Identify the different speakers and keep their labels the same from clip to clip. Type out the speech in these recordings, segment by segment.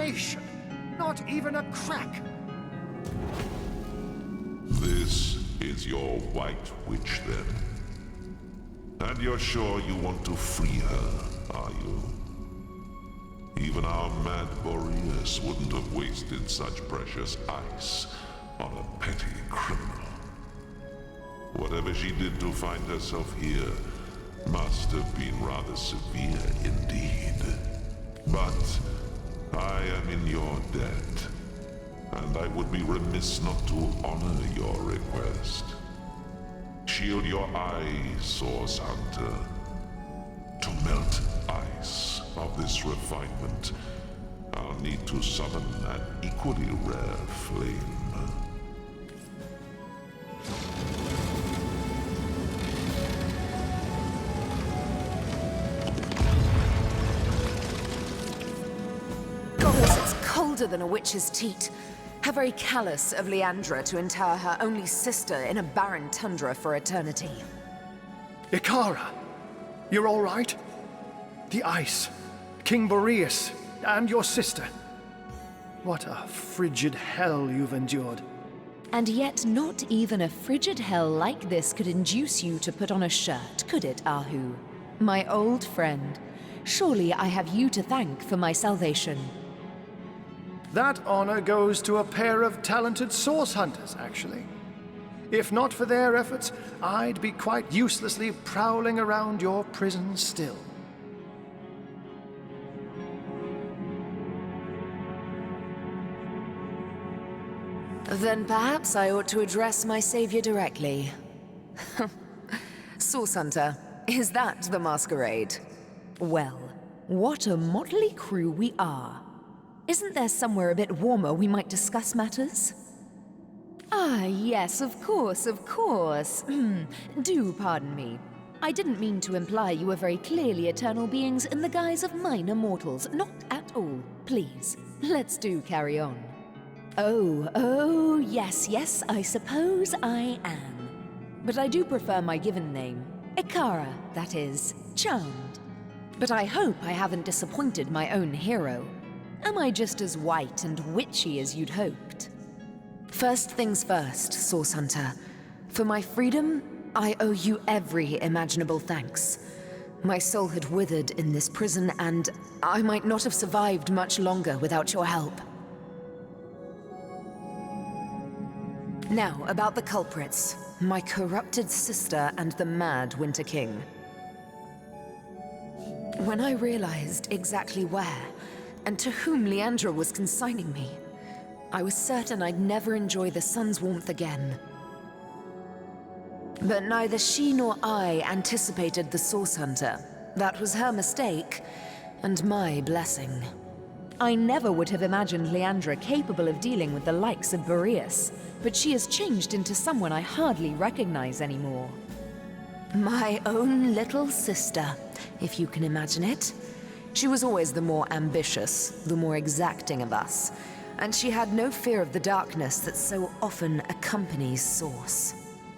Speaker 1: insulation. Not even a crack.
Speaker 2: This is your White Witch, then? And you're sure you want to free her, are you? Even our mad Boreas wouldn't have wasted such precious ice on a petty criminal. Whatever she did to find herself here must have been rather severe indeed. But I am in your debt, and I would be remiss not to honor your request. Shield your eyes, Source Hunter. To melt ice of this refinement, I'll need to summon an equally rare flame.
Speaker 3: Goddess, it's colder than a witch's teat. How very callous of Leandra to inter her only sister in a barren tundra for eternity.
Speaker 1: Ikara, you're all right? The ice, King Boreas, and your sister. What a frigid hell you've endured.
Speaker 3: And yet not even a frigid hell like this could induce you to put on a shirt, could it, Ahu? My old friend, surely I have you to thank for my salvation.
Speaker 1: That honor goes to a pair of talented source hunters, actually. If not for their efforts, I'd be quite uselessly prowling around your prison still.
Speaker 3: Then perhaps I ought to address my savior directly. Source Hunter, is that the masquerade? Well, what a motley crew we are. Isn't there somewhere a bit warmer we might discuss matters? Ah, yes, of course, of course. Do pardon me. I didn't mean to imply you were very clearly eternal beings in the guise of minor mortals. Not at all. Please, let's do carry on. Oh, yes, I suppose I am. But I do prefer my given name. Ikara, that is. Charmed. But I hope I haven't disappointed my own hero. Am I just as white and witchy as you'd hoped? First things first, Source Hunter. For my freedom, I owe you every imaginable thanks. My soul had withered in this prison, and I might not have survived much longer without your help. Now, about the culprits. My corrupted sister and the mad Winter King. When I realized exactly where and to whom Leandra was consigning me, I was certain I'd never enjoy the sun's warmth again. But neither she nor I anticipated the Source Hunter. That was her mistake, and my blessing. I never would have imagined Leandra capable of dealing with the likes of Boreas, but she has changed into someone I hardly recognize anymore. My own little sister, if you can imagine it. She was always the more ambitious, the more exacting of us, and she had no fear of the darkness that so often accompanies Source.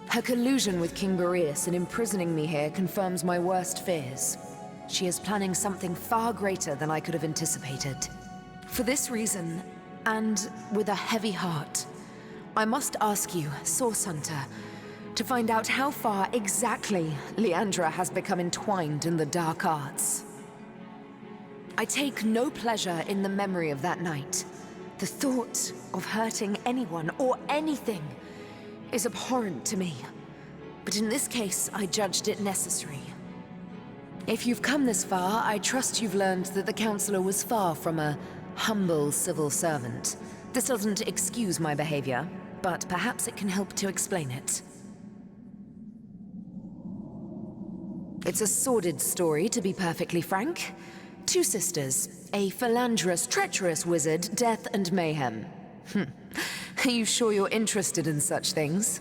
Speaker 3: Her collusion with King Boreas in imprisoning me here confirms my worst fears. She is planning something far greater than I could have anticipated. For this reason, and with a heavy heart, I must ask you, Source Hunter, to find out how far exactly Leandra has become entwined in the dark arts. I take no pleasure in the memory of that night. The thought of hurting anyone or anything is abhorrent to me. But in this case, I judged it necessary. If you've come this far, I trust you've learned that the Counselor was far from a humble civil servant. This doesn't excuse my behavior, but perhaps it can help to explain it. It's a sordid story, to be perfectly frank. Two sisters, a philanderous, treacherous wizard, death and mayhem. Are you sure you're interested in such things?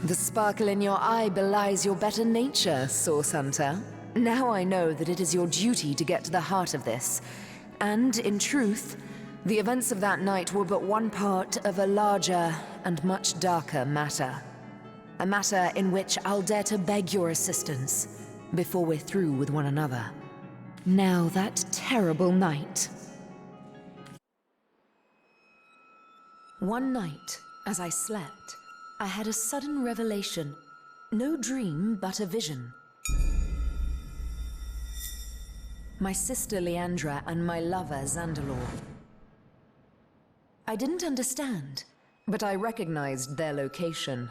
Speaker 3: The sparkle in your eye belies your better nature, Source Hunter. Now I know that it is your duty to get to the heart of this. And, in truth, the events of that night were but one part of a larger and much darker matter. A matter in which I'll dare to beg your assistance before we're through with one another. Now, that terrible night, One night, as I slept, I had a sudden revelation. No dream, but a vision. My sister Leandra and my lover Zandalor. I didn't understand, but I recognized their location.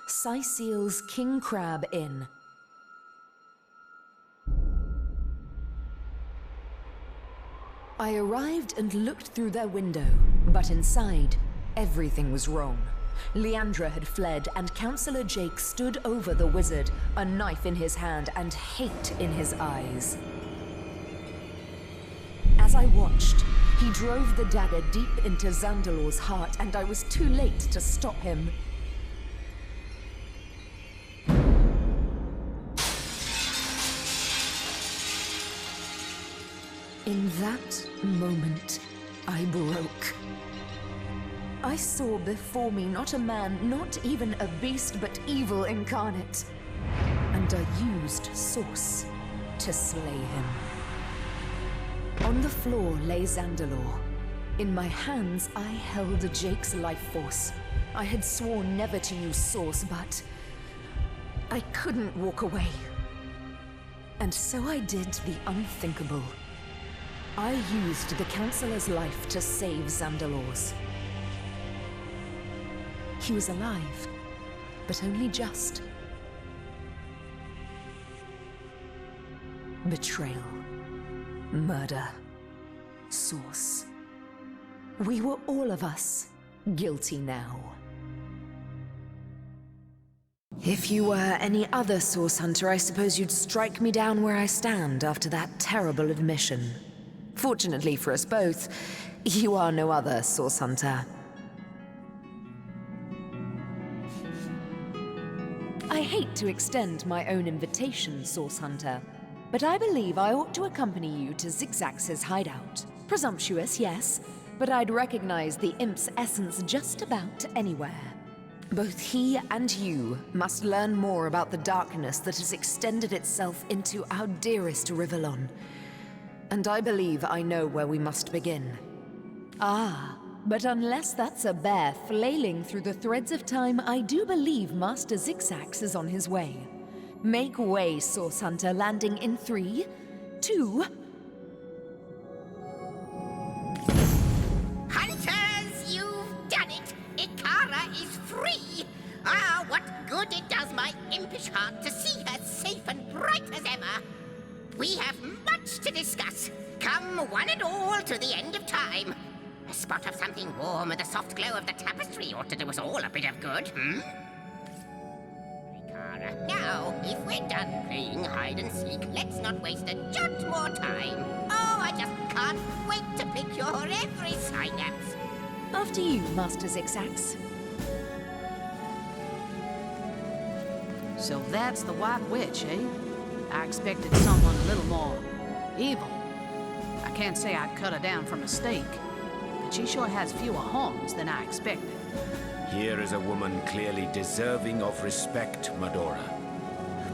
Speaker 3: Syceel's King Crab Inn. I arrived and looked through their window, but inside, everything was wrong. Leandra had fled, and Councillor Jake stood over the wizard, a knife in his hand and hate in his eyes. As I watched, he drove the dagger deep into Zandalor's heart, and I was too late to stop him. In that moment, I broke. I saw before me not a man, not even a beast, but evil incarnate. And I used Source to slay him. On the floor lay Zandalor. In my hands, I held Jake's life force. I had sworn never to use Source, but I couldn't walk away. And so I did the unthinkable. I used the Councillor's life to save Zandalor's. He was alive, but only just. Betrayal. Murder. Source. We were all of us guilty now. If you were any other Source Hunter, I suppose you'd strike me down where I stand after that terrible admission. Fortunately for us both, you are no other Source Hunter. I hate to extend my own invitation, Source Hunter, but I believe I ought to accompany you to Zigzax's hideout. Presumptuous, yes, but I'd recognize the imp's essence just about anywhere. Both he and you must learn more about the darkness that has extended itself into our dearest Rivellon. And I believe I know where we must begin. Ah, but unless that's a bear flailing through the threads of time, I do believe Master Zigzax is on his way. Make way, Source Hunter, landing in 3, 2...
Speaker 4: Hunters, you've done it! Ikara is free! Ah, what good it does my impish heart to see her safe and bright as ever! We have much to discuss. Come one and all to the end of time. A spot of something warm and the soft glow of the tapestry ought to do us all a bit of good, Ikara, now, if we're done playing hide and seek, let's not waste a jot more time. Oh, I just can't wait to pick your every synapse.
Speaker 3: After you, Master Zigzax.
Speaker 5: So that's the White Witch, eh? I expected someone a little more evil. I can't say I'd cut her down for mistake, but she sure has fewer horns than I expected.
Speaker 6: Here is a woman clearly deserving of respect, Medora.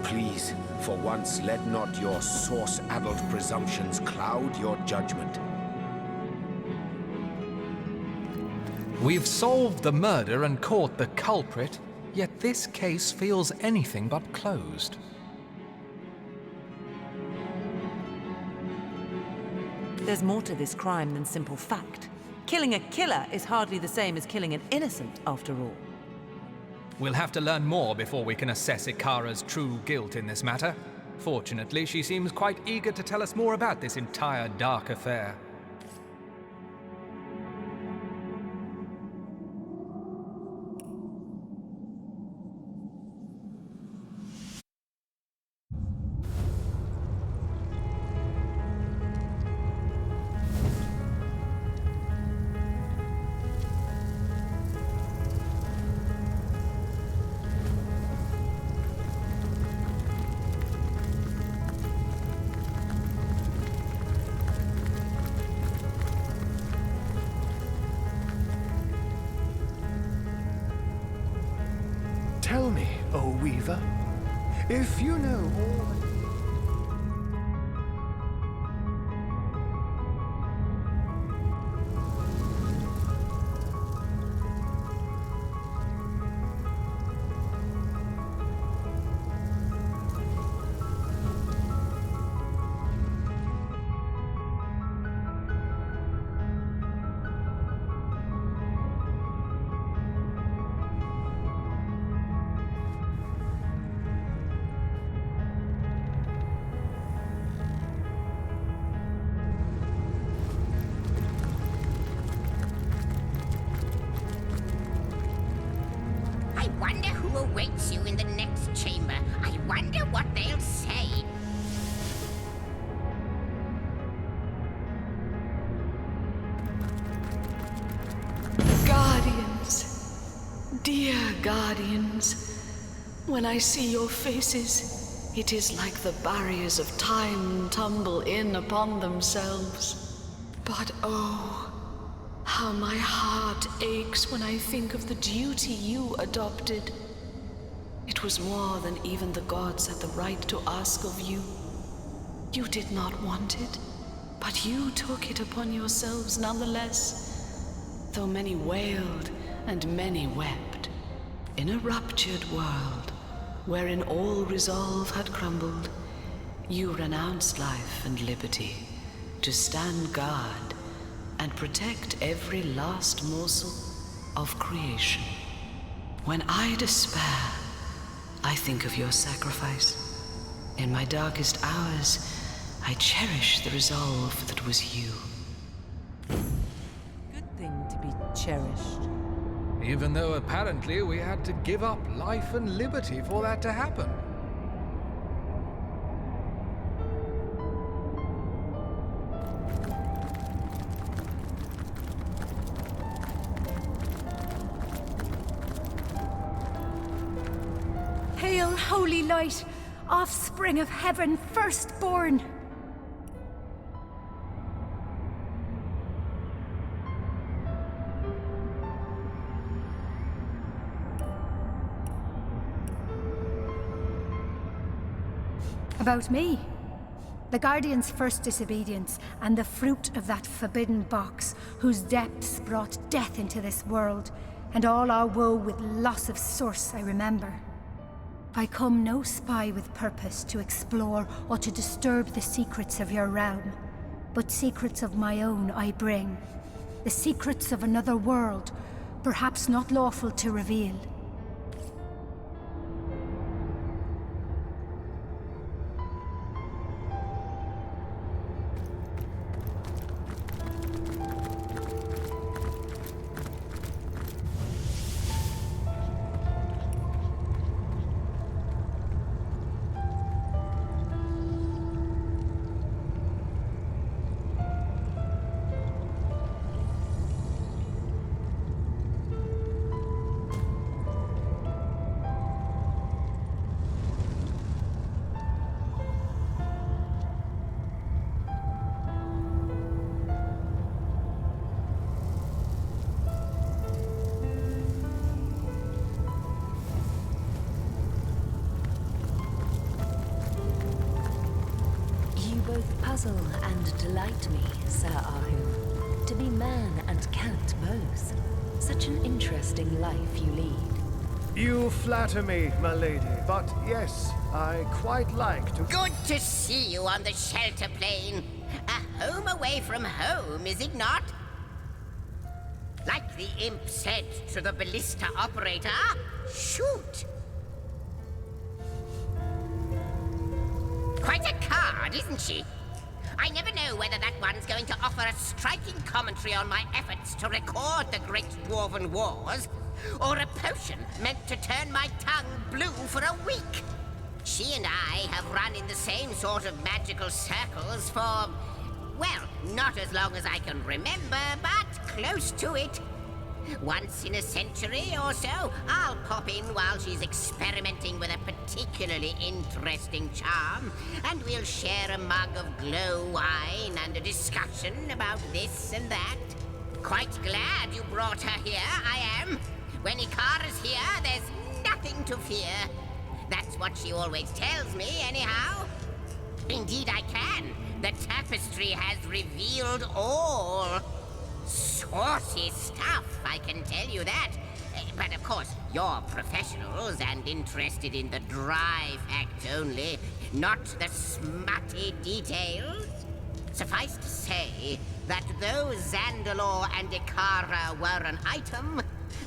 Speaker 6: Please, for once, let not your source-addled presumptions cloud your judgment.
Speaker 7: We've solved the murder and caught the culprit, yet this case feels anything but closed.
Speaker 8: There's more to this crime than simple fact. Killing a killer is hardly the same as killing an innocent, after all.
Speaker 7: We'll have to learn more before we can assess Ikara's true guilt in this matter. Fortunately, she seems quite eager to tell us more about this entire dark affair.
Speaker 1: Tell me, O Weaver, if you know all that...
Speaker 4: wonder who awaits you in the next chamber. I wonder what they'll say.
Speaker 9: Guardians, dear guardians, when I see your faces, it is like the barriers of time tumble in upon themselves. But oh, how my heart aches when I think of the duty you adopted. It was more than even the gods had the right to ask of you. You did not want it, but you took it upon yourselves nonetheless. Though many wailed and many wept, in a ruptured world, wherein all resolve had crumbled, you renounced life and liberty to stand guard and protect every last morsel of creation. When I despair, I think of your sacrifice. In my darkest hours, I cherish the resolve that was you.
Speaker 8: Good thing to be cherished.
Speaker 7: Even though apparently we had to give up life and liberty for that to happen.
Speaker 10: Hail, holy light, offspring of heaven, firstborn! About me. The Guardian's first disobedience, and the fruit of that forbidden box, whose depths brought death into this world, and all our woe with loss of source I remember. I come no spy with purpose to explore or to disturb the secrets of your realm, but secrets of my own I bring. The secrets of another world, perhaps not lawful to reveal.
Speaker 3: Puzzle and delight me, Sir Ahu. To be man and cat both. Such an interesting life you lead.
Speaker 1: You flatter me, my lady, but yes, I quite like to...
Speaker 4: Good to see you on the shelter plane. A home away from home, is it not? Like the imp said to the ballista operator, shoot! Quite a card, isn't she? I never know whether that one's going to offer a striking commentary on my efforts to record the Great Dwarven Wars, or a potion meant to turn my tongue blue for a week. She and I have run in the same sort of magical circles for, well, not as long as I can remember, but close to it. Once in a century or so, I'll pop in while she's experimenting with a particularly interesting charm, and we'll share a mug of glow wine and a discussion about this and that. Quite glad you brought her here, I am. When Ikara's here, there's nothing to fear. That's what she always tells me, anyhow. Indeed I can. The tapestry has revealed all. Saucy stuff, I can tell you that. But of course, you're professionals and interested in the dry fact only, not the smutty details. Suffice to say that though Zandalore and Ikara were an item,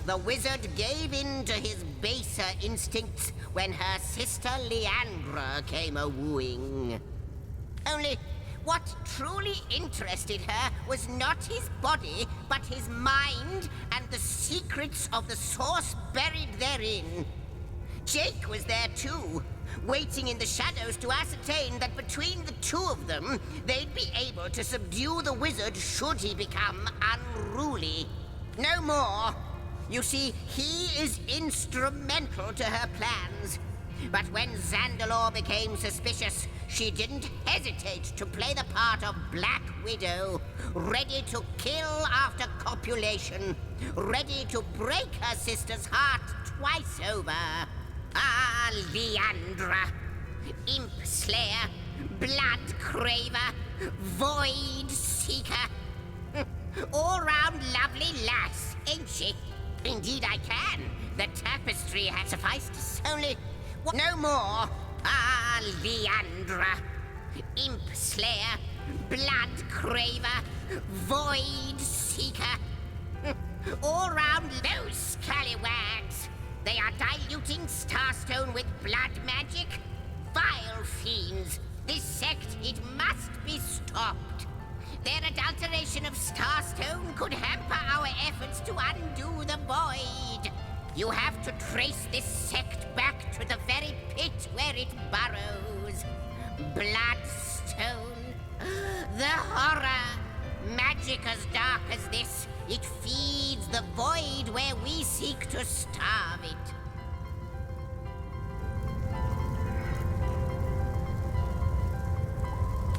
Speaker 4: the wizard gave in to his baser instincts when her sister Leandra came a-wooing. Only, What truly interested her was not his body, but his mind and the secrets of the source buried therein. Jake was there too, waiting in the shadows to ascertain that between the two of them, they'd be able to subdue the wizard should he become unruly. No more. You see, he is instrumental to her plans. But when Zandalore became suspicious, she didn't hesitate to play the part of Black Widow, ready to kill after copulation, ready to break her sister's heart twice over. Ah, Leandra, Imp Slayer, Blood Craver, Void Seeker. All-round lovely lass, ain't she? Indeed I can. The tapestry has sufficed. Only... no more. Ah, Leandra, Imp Slayer, Blood Craver, Void Seeker. All-round those scallywags. They are diluting Starstone with blood magic. Vile fiends. This sect, it must be stopped. Their adulteration of Starstone could hamper our efforts to undo the void. You have to trace this sect back to the very pit where it burrows. Bloodstone. The horror. Magic as dark as this. It feeds the void where we seek to starve it.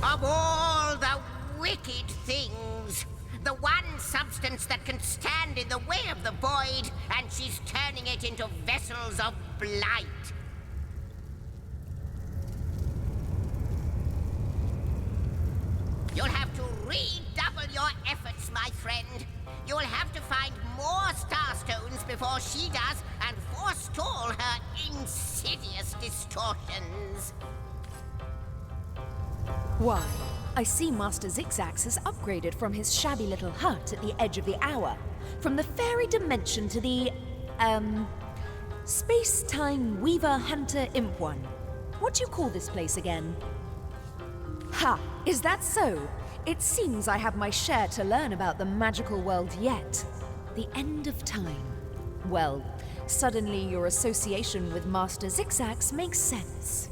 Speaker 4: Of all the wicked things, the one substance that can stand in the way of the void, and she's turning it into vessels of blight. You'll have to redouble your efforts, my friend. You'll have to find more Starstones before she does, and forestall her insidious distortions.
Speaker 3: Why, I see Master Zigzags has upgraded from his shabby little hut at the edge of the hour, from the fairy dimension to the, space-time weaver hunter imp one. What do you call this place again? Ha! Is that so? It seems I have my share to learn about the magical world yet. The end of time. Well, suddenly your association with Master Zigzags makes sense.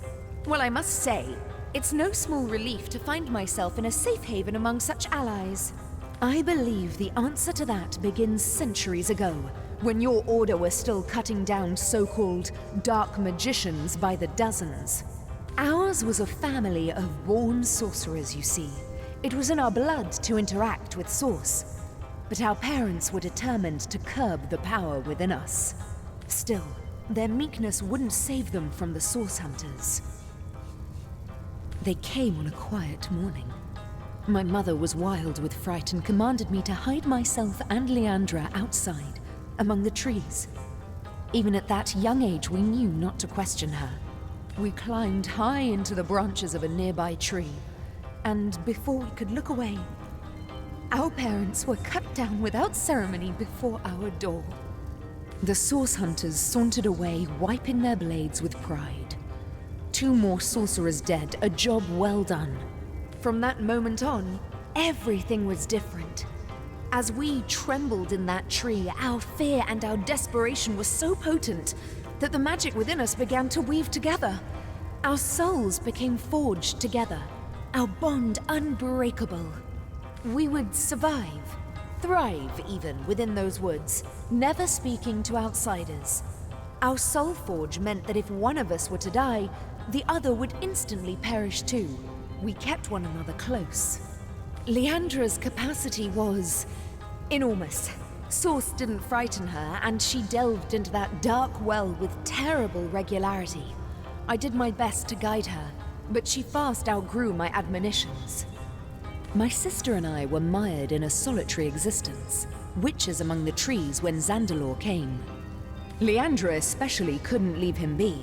Speaker 3: Well, I must say, it's no small relief to find myself in a safe haven among such allies. I believe the answer to that begins centuries ago, when your order was still cutting down so-called dark magicians by the dozens. Ours was a family of born sorcerers, you see. It was in our blood to interact with Source. But our parents were determined to curb the power within us. Still, their meekness wouldn't save them from the Source Hunters. They came on a quiet morning. My mother was wild with fright and commanded me to hide myself and Leandra outside, among the trees. Even at that young age, we knew not to question her. We climbed high into the branches of a nearby tree, and before we could look away, our parents were cut down without ceremony before our door. The Source Hunters sauntered away, wiping their blades with pride. 2 more sorcerers dead, a job well done. From that moment on, everything was different. As we trembled in that tree, our fear and our desperation were so potent that the magic within us began to weave together. Our souls became forged together, our bond unbreakable. We would survive, thrive even, within those woods, never speaking to outsiders. Our soul forge meant that if one of us were to die, the other would instantly perish too. We kept one another close. Leandra's capacity was enormous. Source didn't frighten her, and she delved into that dark well with terrible regularity. I did my best to guide her, but she fast outgrew my admonitions. My sister and I were mired in a solitary existence, witches among the trees when Zandalore came. Leandra especially couldn't leave him be.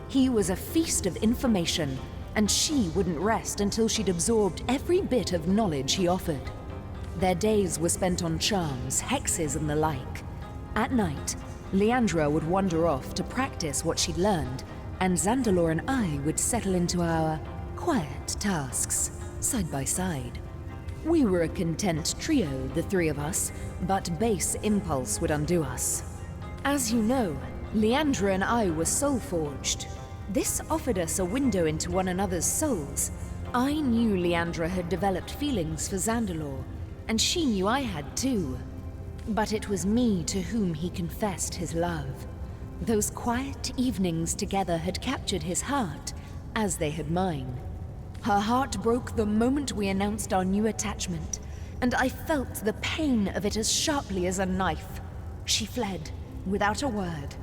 Speaker 3: He was a feast of information, and she wouldn't rest until she'd absorbed every bit of knowledge he offered. Their days were spent on charms, hexes, and the like. At night, Leandra would wander off to practice what she'd learned, and Zandalore and I would settle into our quiet tasks. side by side. We were a content trio, the three of us, but base impulse would undo us. As you know, Leandra and I were soul-forged. This offered us a window into one another's souls. I knew Leandra had developed feelings for Zandalore, and she knew I had too. But it was me to whom he confessed his love. Those quiet evenings together had captured his heart, as they had mine. Her heart broke the moment we announced our new attachment, and I felt the pain of it as sharply as a knife. She fled, without a word,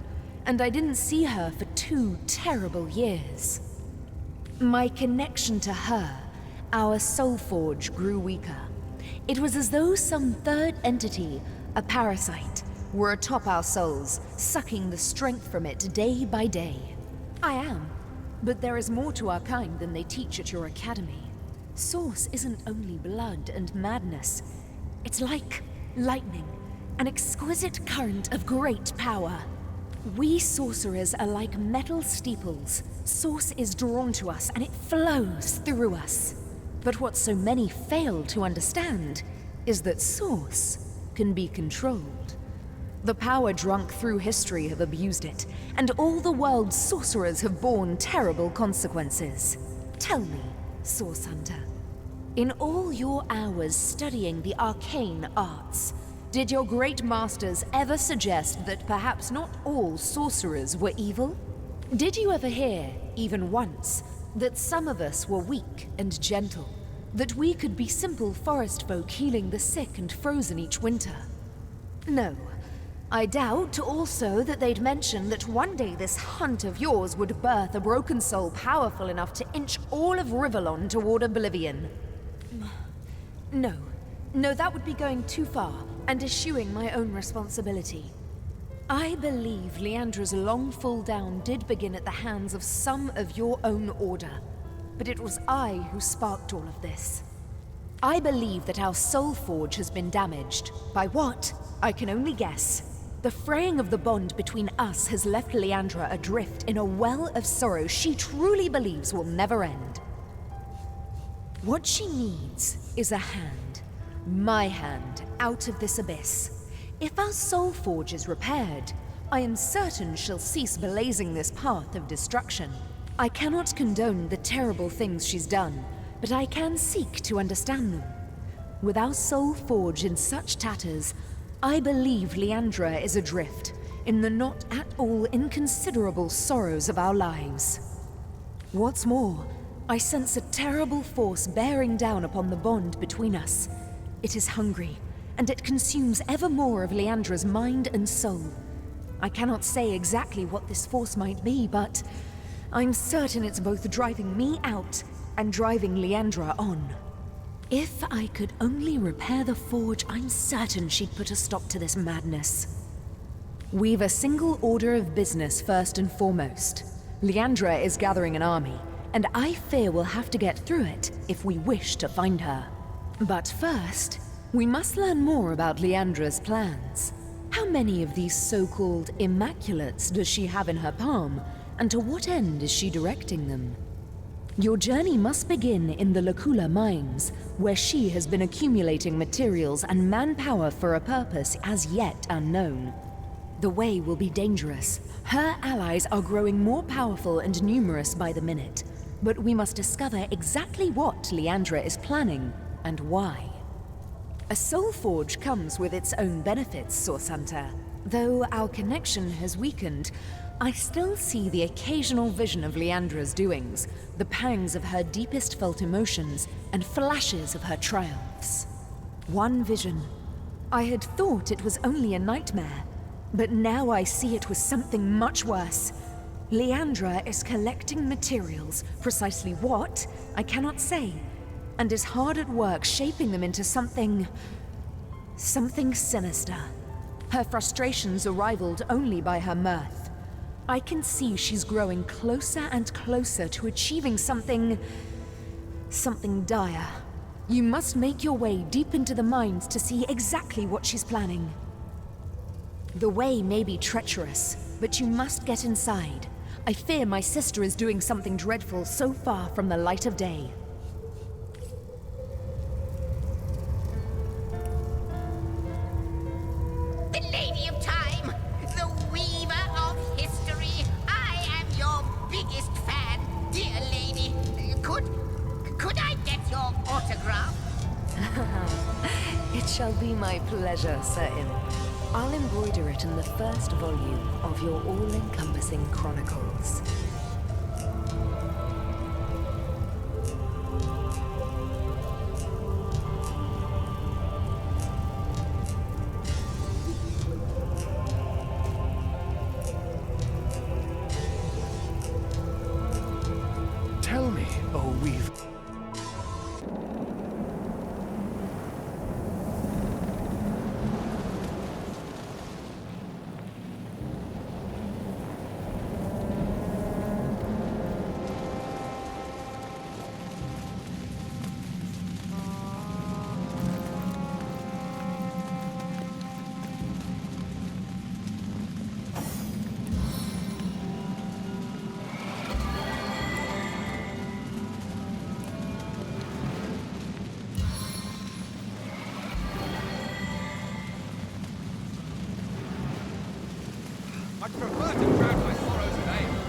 Speaker 3: and I didn't see her for 2 terrible years. My connection to her, our soul forge, grew weaker. It was as though some third entity, a parasite, were atop our souls, sucking the strength from it day by day. I am, but there is more to our kind than they teach at your academy. Source isn't only blood and madness. It's like lightning, an exquisite current of great power. We sorcerers are like metal steeples. Source is drawn to us and it flows through us. But what so many fail to understand is that Source can be controlled. The power-drunk through history have abused it, and all the world's sorcerers have borne terrible consequences. Tell me, Source Hunter, in all your hours studying the arcane arts, did your great masters ever suggest that perhaps not all sorcerers were evil? Did you ever hear, even once, that some of us were weak and gentle? That we could be simple forest folk healing the sick and frozen each winter? No. I doubt also that they'd mention that one day this hunt of yours would birth a broken soul powerful enough to inch all of Rivellon toward oblivion. No, that would be going too far and eschewing my own responsibility. I believe Leandra's long fall down did begin at the hands of some of your own order, but it was I who sparked all of this. I believe that our soul forge has been damaged. By what? I can only guess. The fraying of the bond between us has left Leandra adrift in a well of sorrow she truly believes will never end. What she needs is a hand, my hand, out of this abyss. If our soul forge is repaired, I am certain she'll cease blazing this path of destruction. I cannot condone the terrible things she's done, but I can seek to understand them. With our soul forge in such tatters, I believe Leandra is adrift in the not at all inconsiderable sorrows of our lives. What's more, I sense a terrible force bearing down upon the bond between us. It is hungry, and it consumes ever more of Leandra's mind and soul. I cannot say exactly what this force might be, but I'm certain it's both driving me out and driving Leandra on. If I could only repair the forge, I'm certain she'd put a stop to this madness. We've a single order of business first and foremost. Leandra is gathering an army, and I fear we'll have to get through it if we wish to find her. But first, we must learn more about Leandra's plans. How many of these so-called Immaculates does she have in her palm, and to what end is she directing them? Your journey must begin in the Lacula mines, where she has been accumulating materials and manpower for a purpose as yet unknown. The way will be dangerous. Her allies are growing more powerful and numerous by the minute, but we must discover exactly what Leandra is planning and why. A soul forge comes with its own benefits, Source Hunter. Though our connection has weakened, I still see the occasional vision of Leandra's doings, the pangs of her deepest felt emotions, and flashes of her triumphs. One vision. I had thought it was only a nightmare, but now I see it was something much worse. Leandra is collecting materials, precisely what, I cannot say, and is hard at work shaping them into something sinister. Her frustrations are rivaled only by her mirth. I can see she's growing closer and closer to achieving something dire. You must make your way deep into the mines to see exactly what she's planning. The way may be treacherous, but you must get inside. I fear my sister is doing something dreadful so far from the light of day. be my pleasure, Sir Imp. I'll embroider it in the first volume of your all-encompassing chronicles.
Speaker 1: Tell me, O Weaver.
Speaker 7: I'd prefer to drown my sorrows in ale.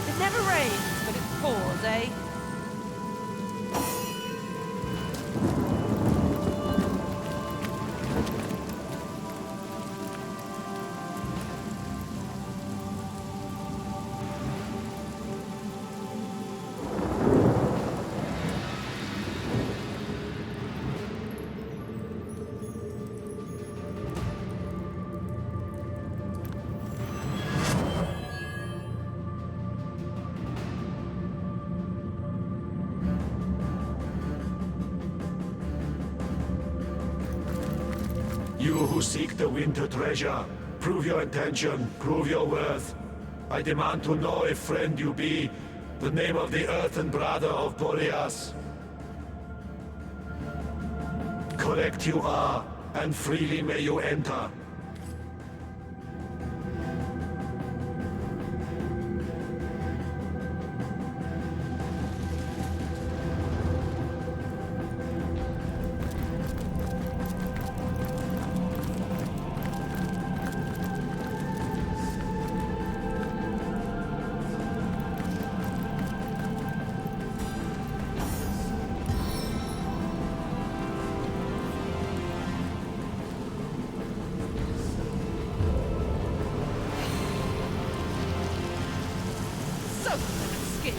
Speaker 8: It never rains, but it pours, eh?
Speaker 11: You who seek the winter treasure, prove your intention, prove your worth. I demand to know if friend you be, the name of the earthen brother of Boreas. Correct you are, and freely may you enter.
Speaker 8: Soaked to the skin.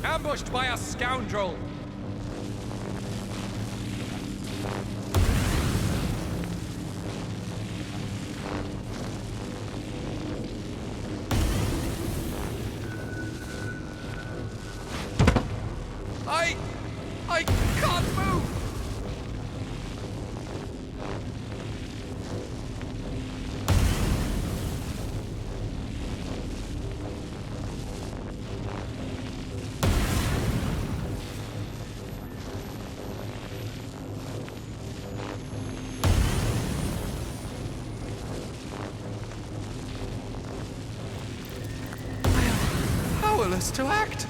Speaker 7: Ambushed by a scoundrel! I can't move!
Speaker 12: powerless to act.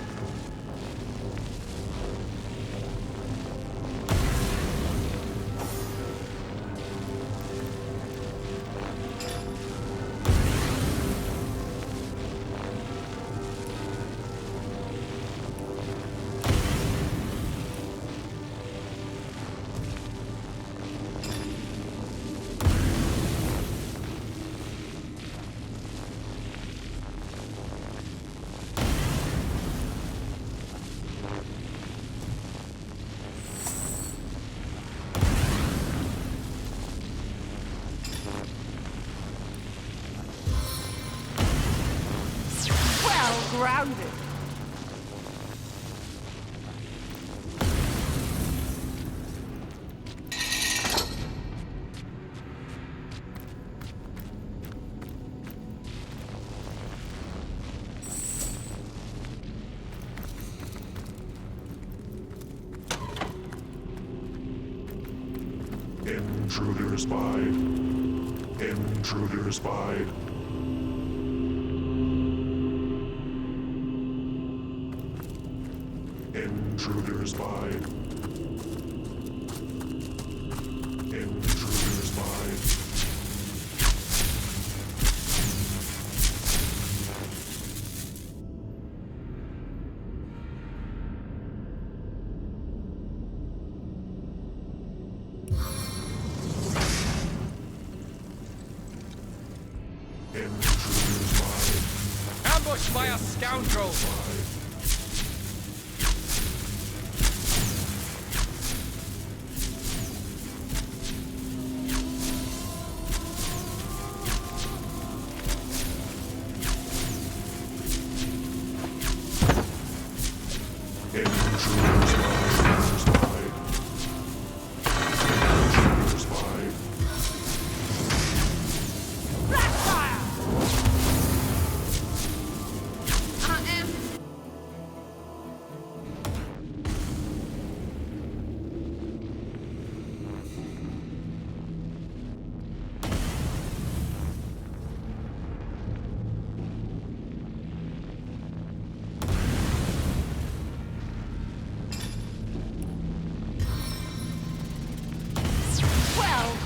Speaker 8: Grounded.
Speaker 2: Intruder spied. Intruder spied. Intruder spied. Intruder spied. Intruder spied.
Speaker 7: Ambushed by a scoundrel!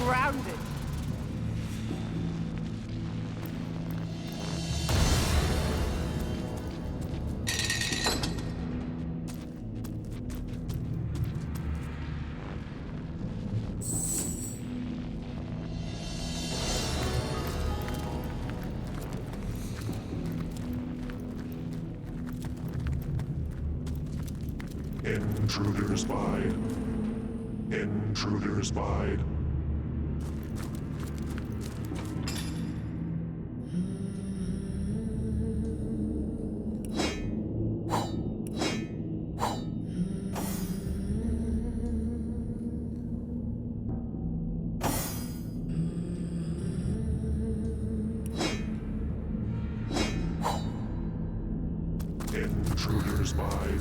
Speaker 8: Grounded.
Speaker 2: Intruder spied. Intruder spied. Intruder spied.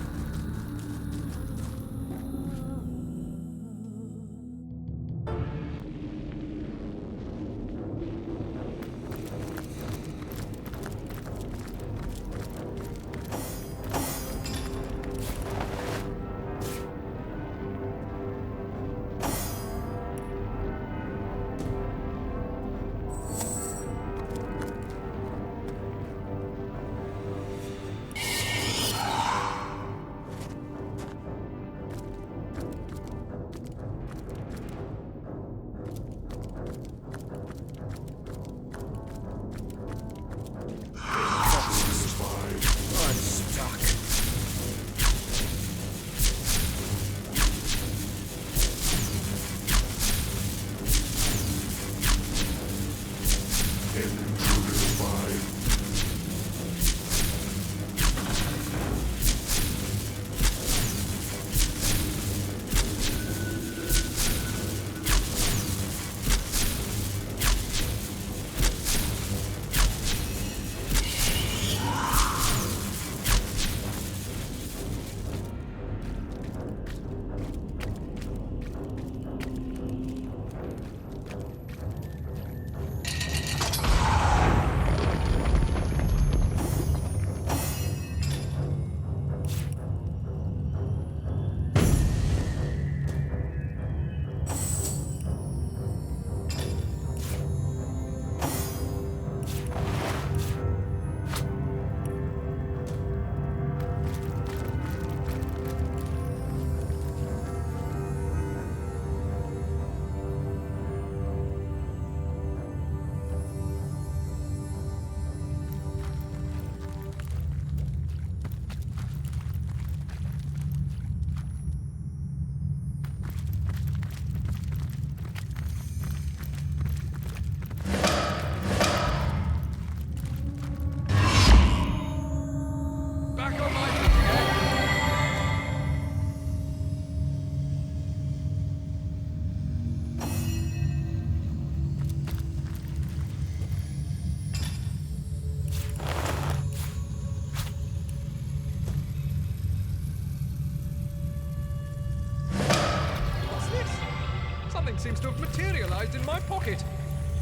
Speaker 7: seems to have materialized in my pocket.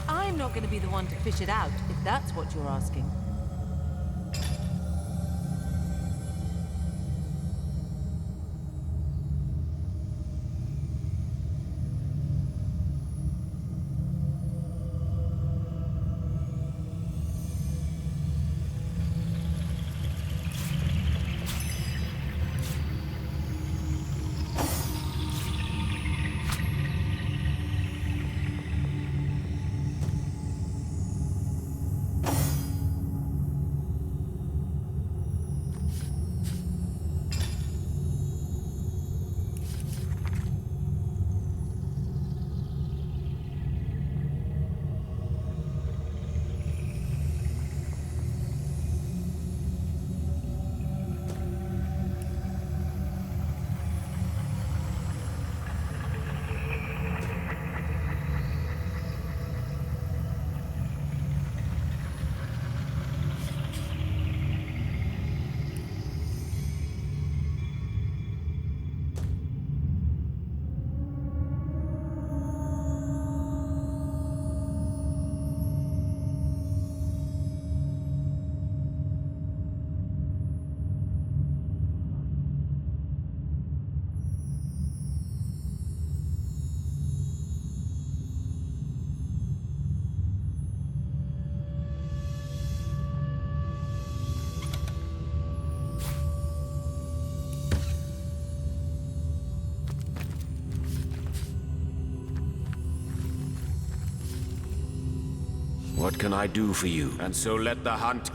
Speaker 8: I'm not going to be the one to fish it out, if that's what you're asking.
Speaker 6: What can I do for you? And so let the hunt...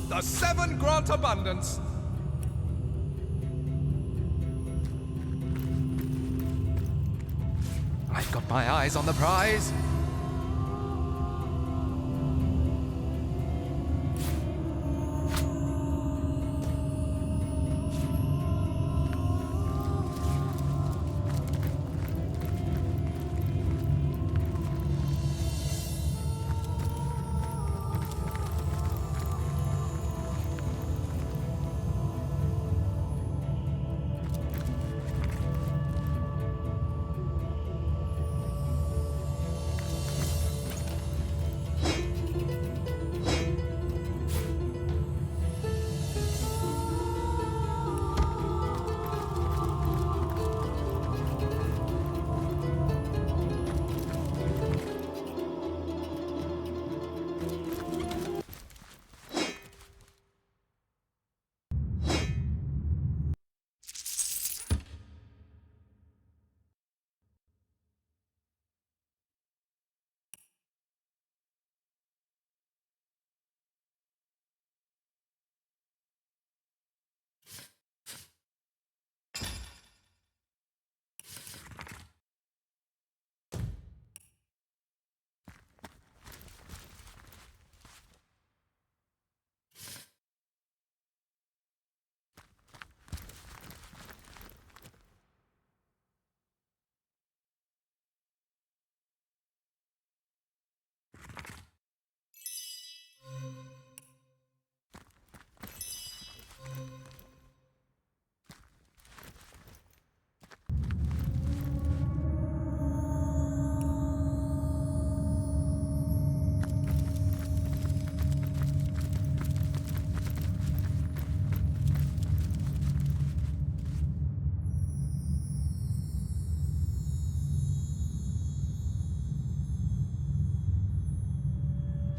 Speaker 7: The Seven grant abundance. I've got my eyes on the prize.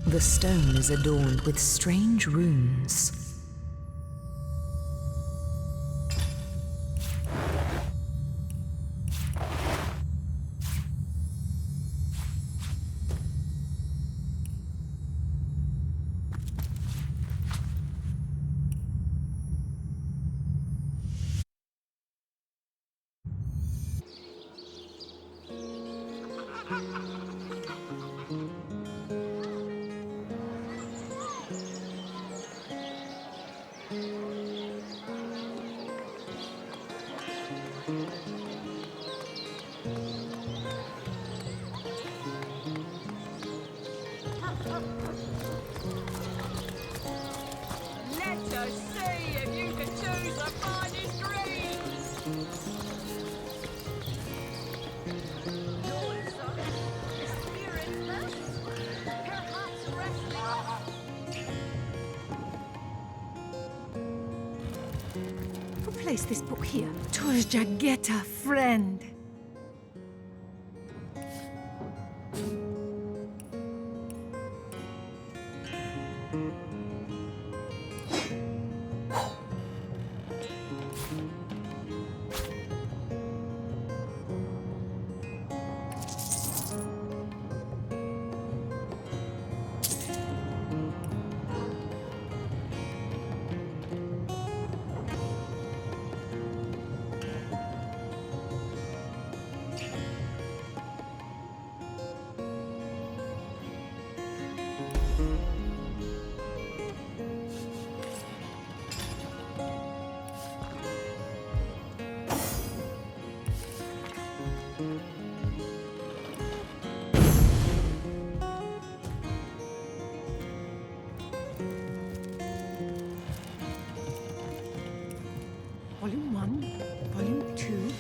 Speaker 3: The stone is adorned with strange runes.
Speaker 5: Let us see if you can choose the finest greens! Yours, son. The spirit rests. Perhaps resting.
Speaker 10: Who placed this book here? 'Twas Jagetta, friend. Volume 1, Volume 2.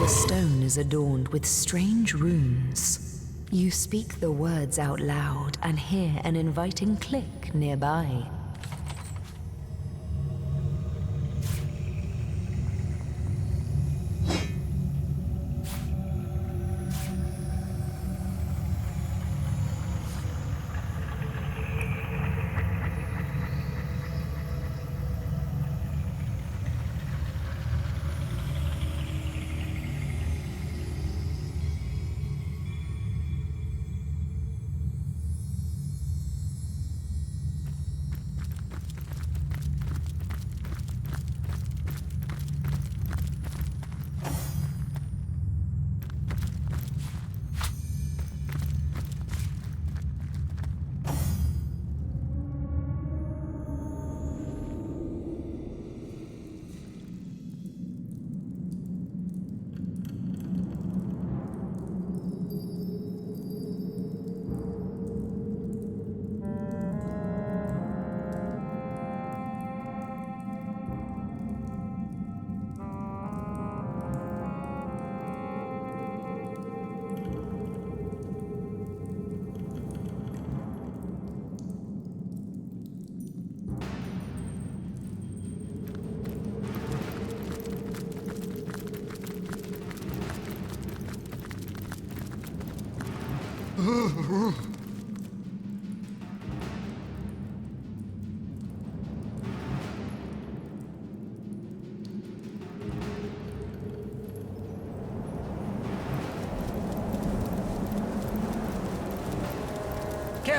Speaker 3: The stone is adorned with strange runes. You speak the words out loud and hear an inviting click nearby.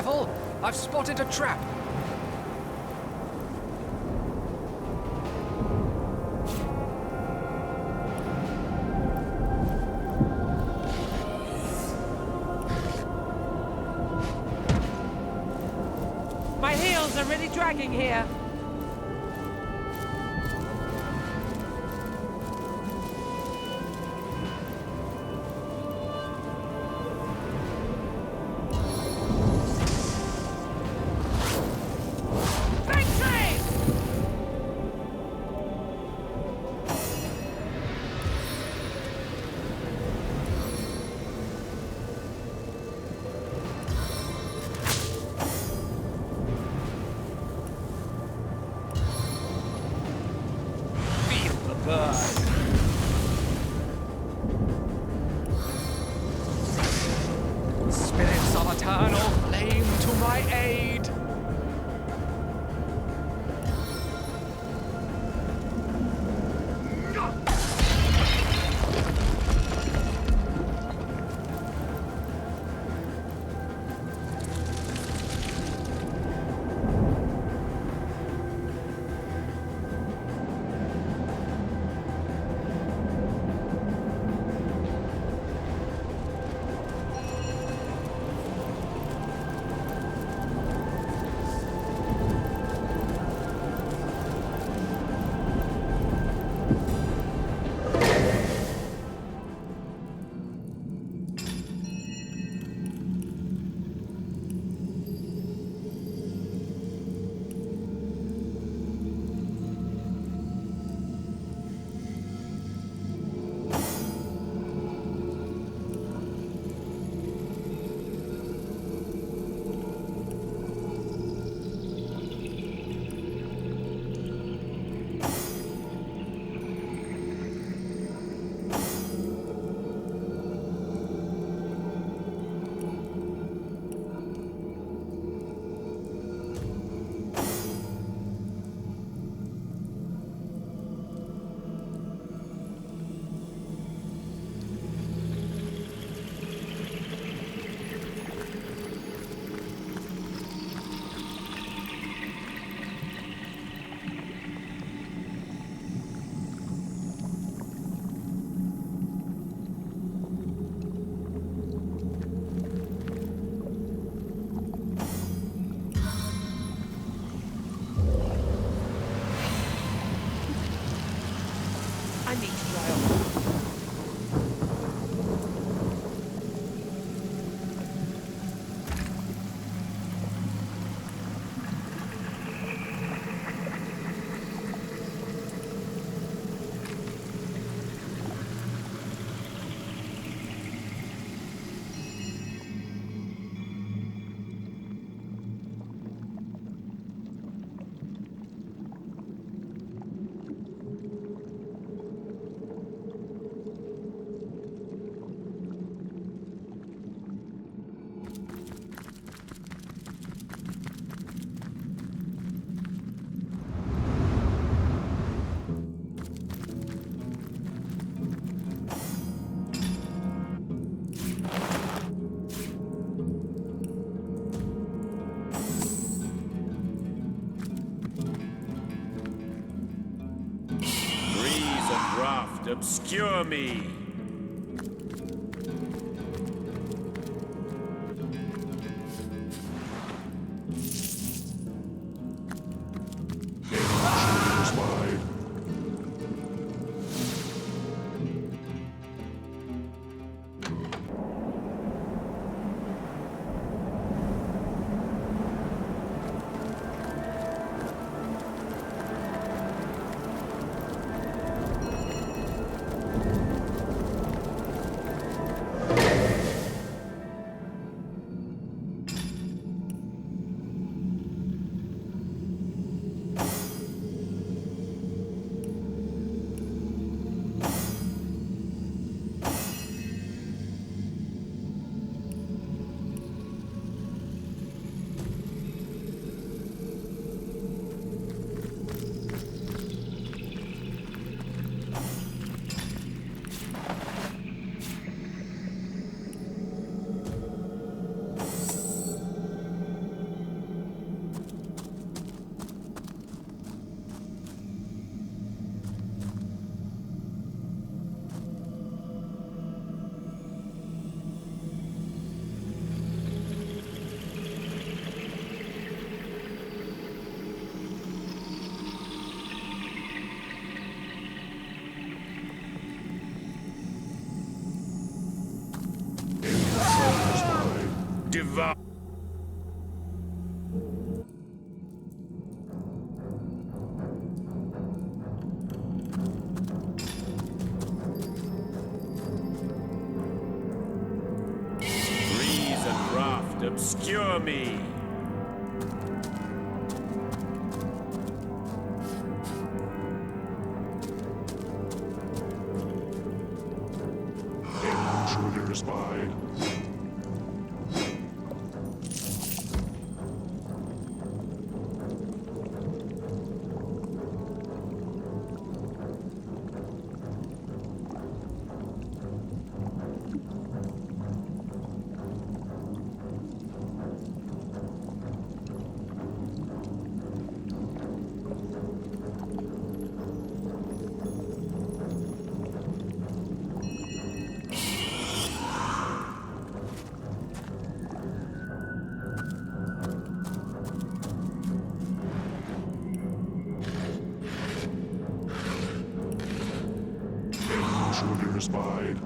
Speaker 7: devil! I've spotted a trap!
Speaker 8: My heels are really dragging here.
Speaker 7: Spirits of eternal flame to my aid!
Speaker 8: I need to dry off.
Speaker 6: Obscure me! obscure me.
Speaker 11: Intruder spied. Intruder spied.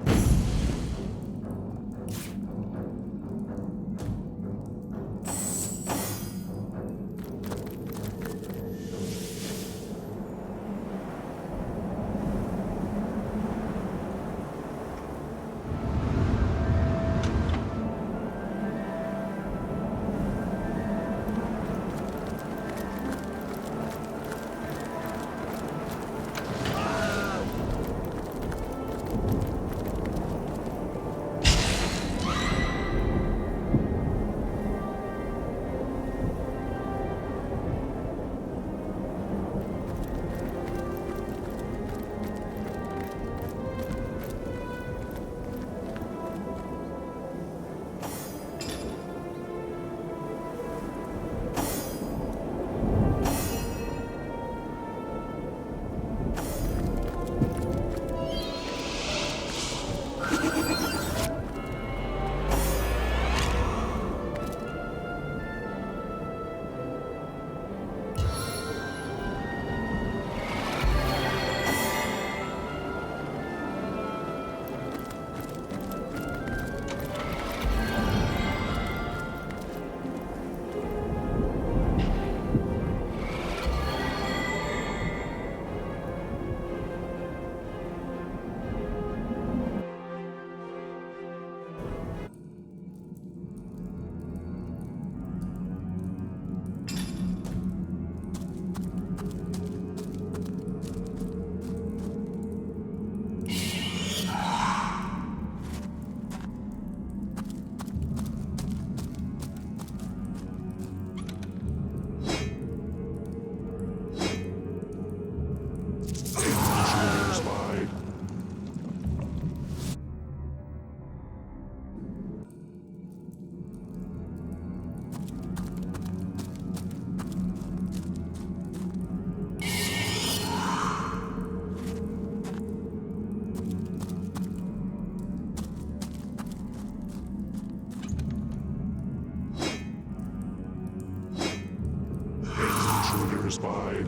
Speaker 11: Spied.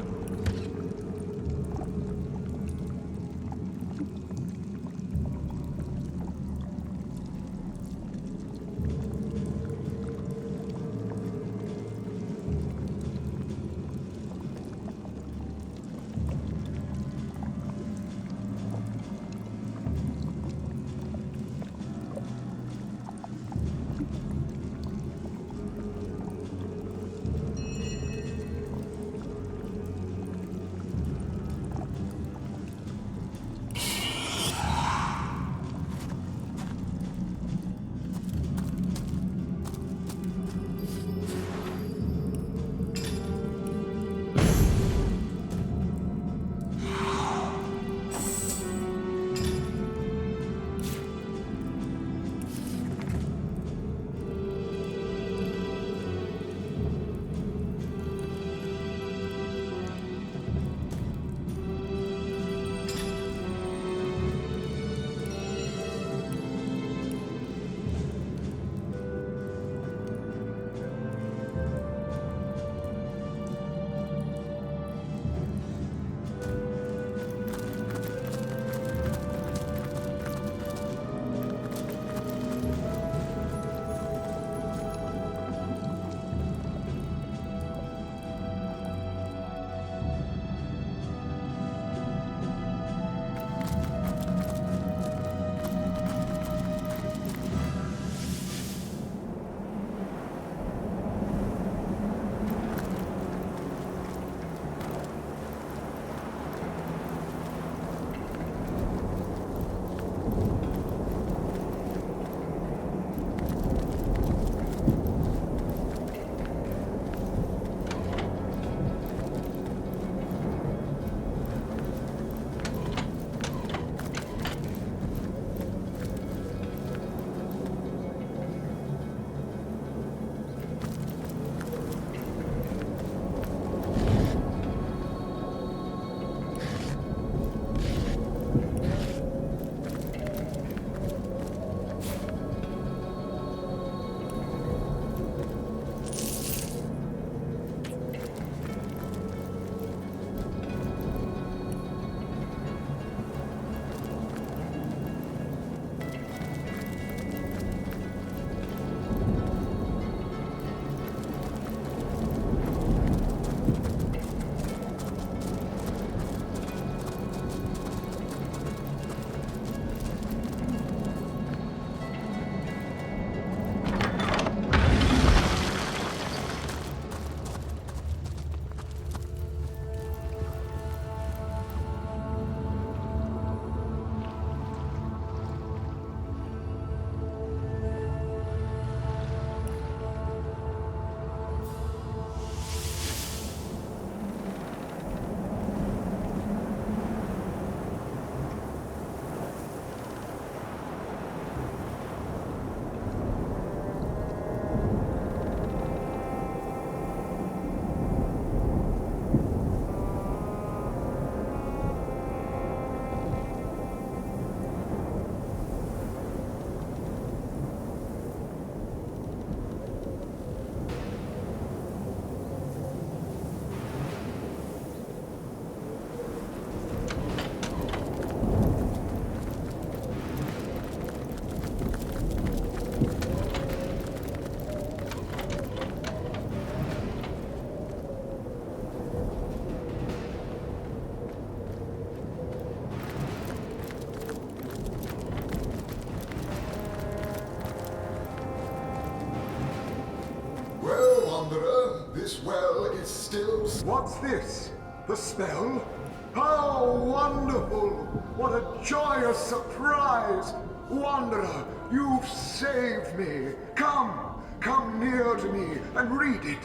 Speaker 12: This well is still...
Speaker 13: What's this? The spell? How wonderful! What a joyous surprise! Wanderer, you've saved me. Come near to me and read it.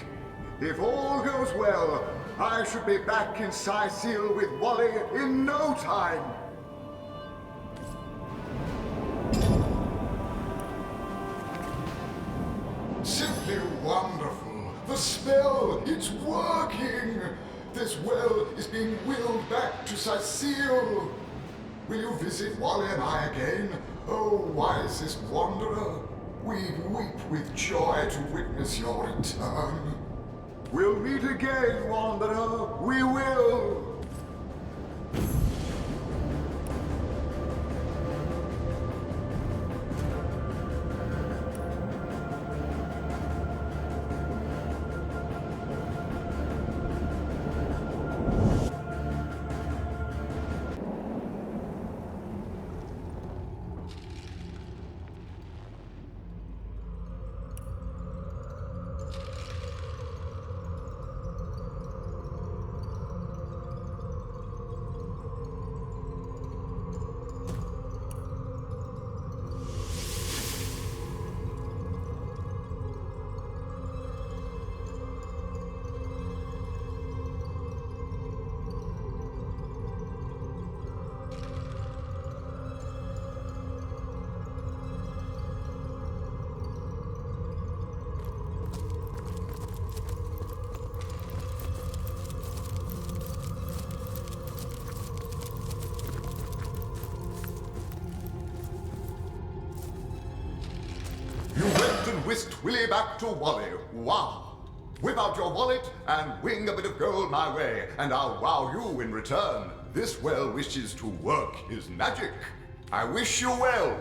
Speaker 13: If all goes well, I should be back in Sicil with Wally in no time.
Speaker 12: Simply wonderful. The spell, it's working. This well is being willed back to Sicil. Will you visit Wally and I again? Oh, wisest wanderer. We'd weep with joy to witness your return.
Speaker 13: We'll meet again, Wanderer. We will.
Speaker 12: Whisked Willie back to Wally. Wow! Whip out your wallet and wing a bit of gold my way, and I'll wow you in return. This well wishes to work his magic. I wish you well.